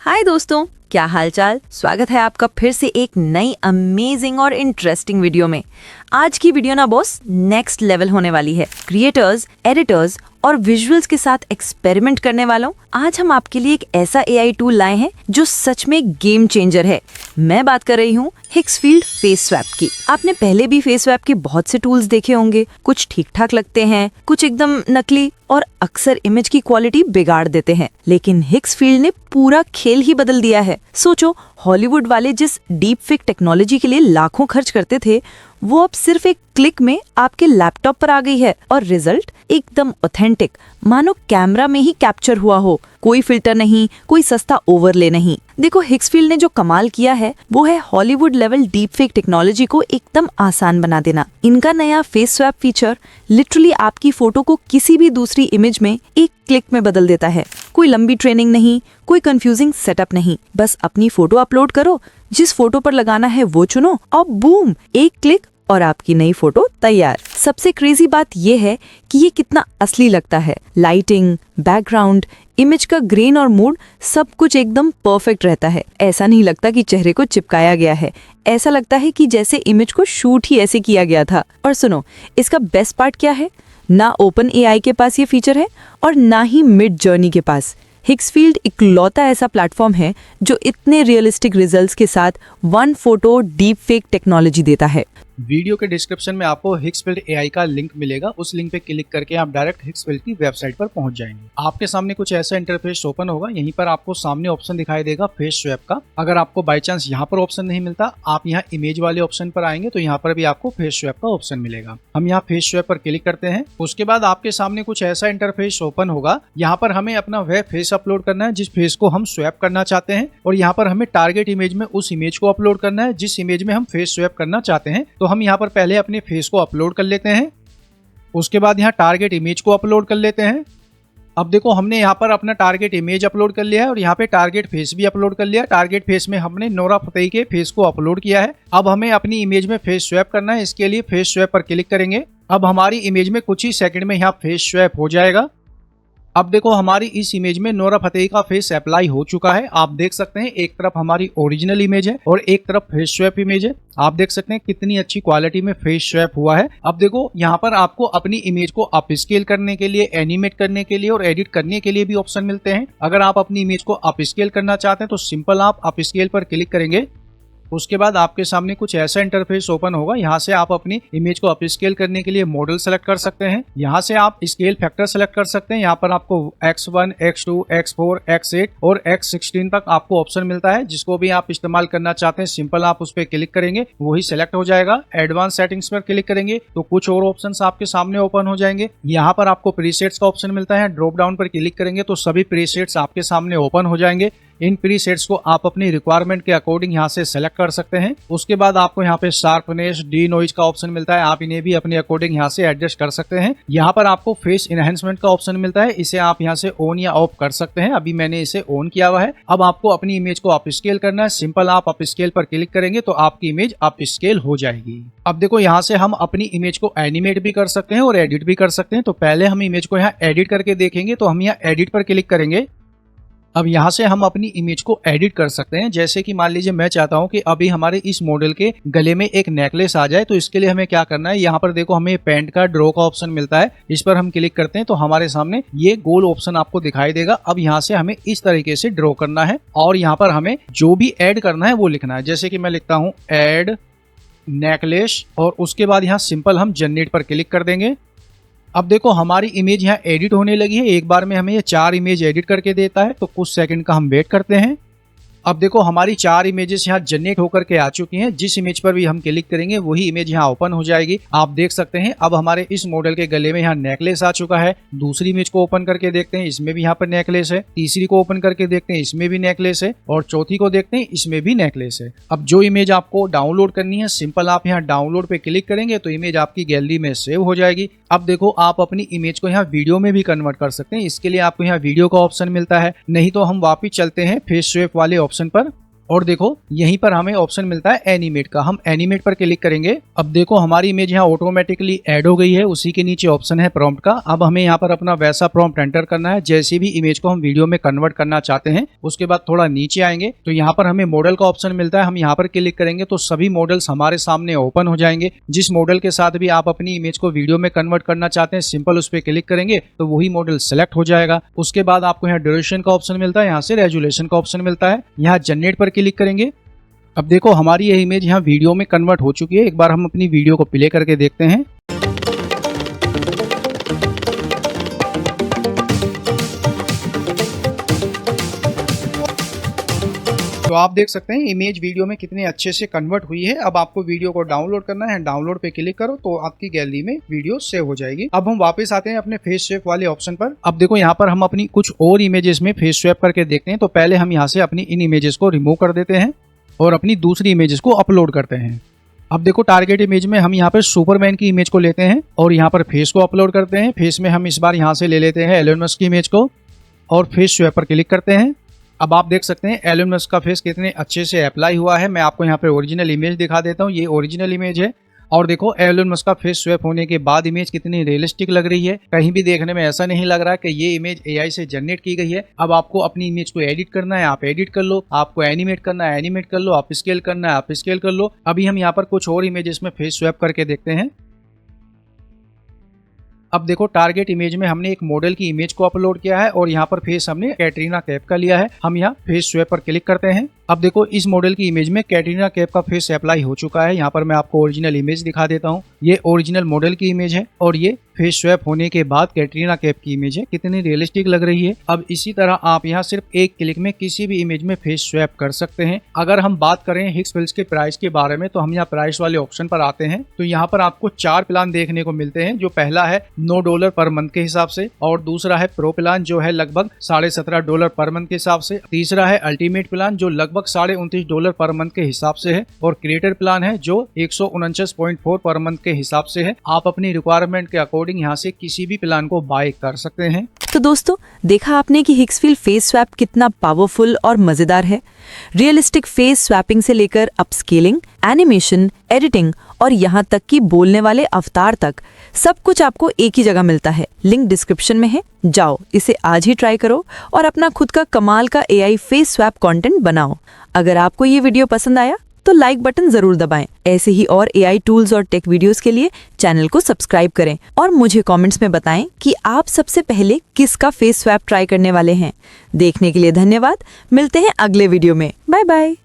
हाय दोस्तों, क्या हालचाल। स्वागत है आपका फिर से एक नई अमेजिंग और इंटरेस्टिंग वीडियो में। आज की वीडियो ना बॉस नेक्स्ट लेवल होने वाली है। क्रिएटर्स, एडिटर्स और विजुअल्स के साथ एक्सपेरिमेंट करने वालों, आज हम आपके लिए एक ऐसा एआई टूल लाए हैं जो सच में गेम चेंजर है। मैं बात कर रही हूँ हिक्सफील्ड फेस स्वैप की। आपने पहले भी फेस स्वैप के बहुत से टूल्स देखे होंगे। कुछ ठीक ठाक लगते हैं, कुछ एकदम नकली और अक्सर इमेज की क्वालिटी बिगाड़ देते हैं। लेकिन हिक्सफील्ड ने पूरा खेल ही बदल दिया है। सोचो, हॉलीवुड वाले जिस डीप फेक टेक्नोलॉजी के लिए लाखों खर्च करते थे, वो अब सिर्फ एक क्लिक में आपके लैपटॉप पर आ गई है और रिजल्ट एकदम ऑथेंटिक, मानो कैमरा में ही कैप्चर हुआ हो। कोई फिल्टर नहीं, कोई सस्ता ओवरले नहीं। देखो, हिक्सफील्ड ने जो कमाल किया है वो है Hollywood level deep fake technology को एकदम आसान बना देना। इनका नया फेस स्वैप फीचर लिटरली आपकी फोटो को किसी भी दूसरी इमेज में एक क्लिक में बदल देता है। कोई लंबी ट्रेनिंग नहीं, कोई कंफ्यूजिंग सेटअप नहीं, बस अपनी फोटो अपलोड करो, जिस फोटो पर लगाना है वो चुनो और बूम, एक क्लिक और आपकी नई फोटो तैयार। सबसे क्रेजी बात ये है कि ये कितना असली लगता है। लाइटिंग, बैकग्राउंड, इमेज का ग्रेन और मूड सब कुछ एकदम परफेक्ट रहता है। ऐसा नहीं लगता कि चेहरे को चिपकाया गया है। ऐसा लगता है कि जैसे इमेज को शूट ही ऐसे किया गया था। और सुनो, इसका बेस्ट पार्ट क्या है? ना ओपन एआई के पास ये फीचर है और ना ही मिड जर्नी के पास। हिक्सफील्ड इकलौता ऐसा प्लेटफॉर्म है जो इतने रियलिस्टिक रिजल्ट्स के साथ one photo deep fake technology देता है। वीडियो के डिस्क्रिप्शन में आपको हिक्सफील्ड एआई का लिंक मिलेगा। उस लिंक पे क्लिक करके आप डायरेक्ट हिक्सफील्ड की वेबसाइट पर पहुंच जाएंगे। आपके सामने कुछ ऐसा इंटरफेस ओपन होगा। यहीं पर आपको सामने ऑप्शन दिखाई देगा फेस स्वैप का। अगर आपको बाय चांस यहाँ पर ऑप्शन नहीं मिलता, आप यहाँ इमेज वाले ऑप्शन पर आएंगे तो यहाँ पर भी आपको फेस स्वैप का ऑप्शन मिलेगा। हम यहाँ फेस स्वैप पर क्लिक करते हैं। उसके बाद आपके सामने कुछ ऐसा इंटरफेस ओपन होगा। यहाँ पर हमें अपना वह फेस अपलोड करना है जिस फेस को हम स्वैप करना चाहते हैं, और यहाँ पर हमें टारगेट इमेज में उस इमेज को अपलोड करना है जिस इमेज में हम फेस स्वैप करना चाहते हैं। तो हम यहाँ पर पहले अपने फेस को अपलोड कर लेते हैं। उसके बाद यहाँ टारगेट इमेज को अपलोड कर लेते हैं। अब देखो, हमने यहाँ पर अपना टारगेट इमेज अपलोड कर लिया है और यहाँ पे टारगेट फेस भी अपलोड कर लिया। टारगेट फेस में हमने नोरा फतेही के फेस को अपलोड किया है। अब हमें अपनी इमेज में फेस स्वैप करना है। इसके लिए फेस स्वैप पर क्लिक करेंगे। अब हमारी इमेज में कुछ ही सेकंड में यहाँ फेस स्वैप हो जाएगा। अब देखो, हमारी इस इमेज में नोरा फतेही का फेस अप्लाई हो चुका है। आप देख सकते हैं एक तरफ हमारी ओरिजिनल इमेज है और एक तरफ फेस स्वैप इमेज है। आप देख सकते हैं कितनी अच्छी क्वालिटी में फेस स्वैप हुआ है। अब देखो, यहाँ पर आपको अपनी इमेज को अपस्केल करने के लिए, एनिमेट करने के लिए और एडिट करने के लिए भी ऑप्शन मिलते हैं। अगर आप अपनी इमेज को अपस्केल करना चाहते हैं तो सिंपल आप अपस्केल पर क्लिक करेंगे। उसके बाद आपके सामने कुछ ऐसा इंटरफेस ओपन होगा। यहाँ से आप अपनी इमेज को अपस्केल करने के लिए मॉडल सेलेक्ट कर सकते हैं। यहाँ से आप स्केल फैक्टर सेलेक्ट कर सकते हैं। यहाँ पर आपको X1, X2, X4, X8 और X16 तक आपको ऑप्शन मिलता है। जिसको भी आप इस्तेमाल करना चाहते हैं, सिंपल आप उस पर क्लिक करेंगे, वही सेलेक्ट हो जाएगा। एडवांस सेटिंग्स पर क्लिक करेंगे तो कुछ और ऑप्शन आपके सामने ओपन हो जाएंगे। यहाँ पर आपको प्रीसेट्स का ऑप्शन मिलता है। ड्रॉप डाउन पर क्लिक करेंगे तो सभी प्रीसेट्स आपके सामने ओपन हो जाएंगे। इन प्रीसेट्स को आप अपनी रिक्वायरमेंट के अकॉर्डिंग यहाँ से सेलेक्ट कर सकते हैं। उसके बाद आपको यहाँ पे शार्पनेस, डी नॉइज का ऑप्शन मिलता है। आप इन्हें भी अपने अकॉर्डिंग यहाँ से एडजस्ट कर सकते हैं। यहाँ पर आपको फेस एनहेंसमेंट का ऑप्शन मिलता है। इसे आप यहाँ से ऑन या ऑफ कर सकते हैं। अभी मैंने इसे ऑन किया हुआ है। अब आपको अपनी इमेज को अपस्केल करना है। सिंपल आप अपस्केल पर क्लिक करेंगे तो आपकी इमेज अपस्केल हो जाएगी। अब देखो, यहाँ से हम अपनी इमेज को एनिमेट भी कर सकते हैं और एडिट भी कर सकते हैं। तो पहले हम इमेज को यहाँ एडिट करके देखेंगे। तो हम यहाँ एडिट पर क्लिक करेंगे। अब यहाँ से हम अपनी इमेज को एडिट कर सकते हैं। जैसे कि मान लीजिए मैं चाहता हूँ कि अभी हमारे इस मॉडल के गले में एक नेकलेस आ जाए। तो इसके लिए हमें क्या करना है, यहाँ पर देखो हमें पेंट का ड्रॉ का ऑप्शन मिलता है। इस पर हम क्लिक करते हैं तो हमारे सामने ये गोल ऑप्शन आपको दिखाई देगा। अब यहाँ से हमें इस तरीके से ड्रॉ करना है और यहाँ पर हमें जो भी ऐड करना है वो लिखना है। जैसे कि मैं लिखता हूँ ऐड नेकलेस और उसके बाद यहाँ सिंपल हम जनरेट पर क्लिक कर देंगे। अब देखो, हमारी इमेज यहाँ एडिट होने लगी है। एक बार में हमें ये 4 इमेज एडिट करके देता है। तो कुछ सेकंड का हम वेट करते हैं। अब देखो, हमारी 4 इमेजेस यहाँ जनरेट होकर के आ चुकी हैं। जिस इमेज पर भी हम क्लिक करेंगे वही इमेज यहाँ ओपन हो जाएगी। आप देख सकते हैं अब हमारे इस मॉडल के गले में यहाँ नेकलेस आ चुका है। दूसरी इमेज को ओपन करके देखते हैं, इसमें भी यहाँ पर नेकलेस है। तीसरी को ओपन करके देखते हैं, इसमें भी नेकलेस है। और चौथी को देखते हैं, इसमें भी नेकलेस है। अब जो इमेज आपको डाउनलोड करनी है, सिंपल आप यहाँ डाउनलोड पे क्लिक करेंगे तो इमेज आपकी गैलरी में सेव हो जाएगी। अब देखो, आप अपनी इमेज को यहाँ वीडियो में भी कन्वर्ट कर सकते हैं। इसके लिए आपको यहाँ वीडियो का ऑप्शन मिलता है। नहीं तो हम वापिस चलते हैं फेस स्वैप वाले ऑप्शन पर और देखो यहीं पर हमें ऑप्शन मिलता है एनिमेट का, हम एनिमेट पर क्लिक करेंगे। अब देखो हमारी इमेज यहाँ ऑटोमेटिकली ऐड हो गई है, उसी के नीचे ऑप्शन है प्रॉम्प्ट का। अब हमें यहाँ पर अपना वैसा प्रॉम्प्ट एंटर करना है जैसे भी इमेज को हम वीडियो में कन्वर्ट करना चाहते हैं। उसके बाद थोड़ा नीचे आएंगे तो यहाँ पर हमें मॉडल का ऑप्शन मिलता है, हम यहाँ पर क्लिक करेंगे तो सभी मॉडल्स हमारे सामने ओपन हो जाएंगे। जिस मॉडल के साथ भी आप अपनी इमेज को वीडियो में कन्वर्ट करना चाहते हैं, सिंपल उस पर क्लिक करेंगे तो वही मॉडल सेलेक्ट हो जाएगा। उसके बाद आपको यहाँ ड्यूरेशन का ऑप्शन मिलता है, यहाँ से रेजोल्यूशन का ऑप्शन मिलता है, यहाँ जनरेट पर क्लिक करेंगे। अब देखो हमारी यह इमेज यहाँ वीडियो में कन्वर्ट हो चुकी है। एक बार हम अपनी वीडियो को प्ले करके देखते हैं। तो आप देख सकते हैं इमेज वीडियो में कितने अच्छे से कन्वर्ट हुई है। अब आपको वीडियो को डाउनलोड करना है, डाउनलोड पे क्लिक करो तो आपकी गैलरी में वीडियो सेव हो जाएगी। अब हम वापस आते हैं अपने फेस स्वैप वाले ऑप्शन पर। अब देखो यहाँ पर हम अपनी कुछ और इमेजेस में फेस स्वैप करके देखते हैं। तो पहले हम यहाँ से अपनी इन इमेजेस को रिमूव कर देते हैं और अपनी दूसरी इमेजेस को अपलोड करते हैं। अब देखो टारगेट इमेज में हम यहाँ पर सुपरमैन की इमेज को लेते हैं और यहाँ पर फेस को अपलोड करते हैं। फेस में हम इस बार यहाँ से ले लेते हैं एलोन मस्क की इमेज को और फेस स्वैप पर क्लिक करते हैं। अब आप देख सकते हैं एलोन मस्क का फेस कितने अच्छे से अप्लाई हुआ है। मैं आपको यहाँ पे ओरिजिनल इमेज दिखा देता हूँ, ये ओरिजिनल इमेज है और देखो एलोन मस्क का फेस स्वैप होने के बाद इमेज कितनी रियलिस्टिक लग रही है। कहीं भी देखने में ऐसा नहीं लग रहा कि ये इमेज एआई से जनरेट की गई है। अब आपको अपनी इमेज को एडिट करना है, आप एडिट कर लो, आपको एनिमेट करना है एनिमेट कर लो, आप स्केल करना है आप स्केल कर लो। अभी हम यहाँ पर कुछ और इमेजेस में फेस स्वैप करके देखते हैं। अब देखो टारगेट इमेज में हमने एक मॉडल की इमेज को अपलोड किया है और यहाँ पर फेस हमने कैटरीना कैफ का लिया है। हम यहाँ फेस स्वैप पर क्लिक करते हैं। अब देखो इस मॉडल की इमेज में कैटरीना कैफ का फेस अप्लाई हो चुका है। यहाँ पर मैं आपको ओरिजिनल इमेज दिखा देता हूँ, ये ओरिजिनल मॉडल की इमेज है और ये फेस स्वैप होने के बाद कैटरीना कैफ की इमेज है, कितनी रियलिस्टिक लग रही है। अब इसी तरह आप यहाँ सिर्फ एक क्लिक में किसी भी इमेज में फेस स्वैप कर सकते हैं। अगर हम बात करें हिक्सफिल्स के प्राइस के बारे में तो हम यहाँ प्राइस वाले ऑप्शन पर आते हैं तो यहाँ पर आपको 4 प्लान देखने को मिलते हैं। जो पहला है $9 पर मंथ के हिसाब से और दूसरा है प्रो प्लान जो है लगभग $17.5 पर मंथ के हिसाब से, तीसरा है अल्टीमेट प्लान जो लगभग $29.5 पर मंथ के हिसाब से है और क्रिएटर प्लान है जो 149.4 पर मंथ के हिसाब से है। आप अपनी रिक्वायरमेंट के अकॉर्डिंग यहाँ से किसी भी प्लान को बाय कर सकते हैं। तो दोस्तों देखा आपने कि हिक्सफिल फेस स्वैप कितना पावरफुल और मजेदार है। रियलिस्टिक फेस स्वैपिंग से लेकर अपस्केलिंग, एनिमेशन, एडिटिंग और यहाँ तक कि बोलने वाले अवतार तक सब कुछ आपको एक ही जगह मिलता है। लिंक डिस्क्रिप्शन में है, जाओ इसे आज ही ट्राई करो और अपना खुद का कमाल का एआई फेस स्वैप कंटेंट बनाओ। अगर आपको ये वीडियो पसंद आया तो लाइक बटन जरूर दबाएं। ऐसे ही और एआई टूल्स और टेक वीडियोस के लिए चैनल को सब्सक्राइब करें और मुझे कमेंट्स में बताएं कि आप सबसे पहले किसका फेस स्वैप ट्राई करने वाले हैं। देखने के लिए धन्यवाद, मिलते हैं अगले वीडियो में। Bye bye.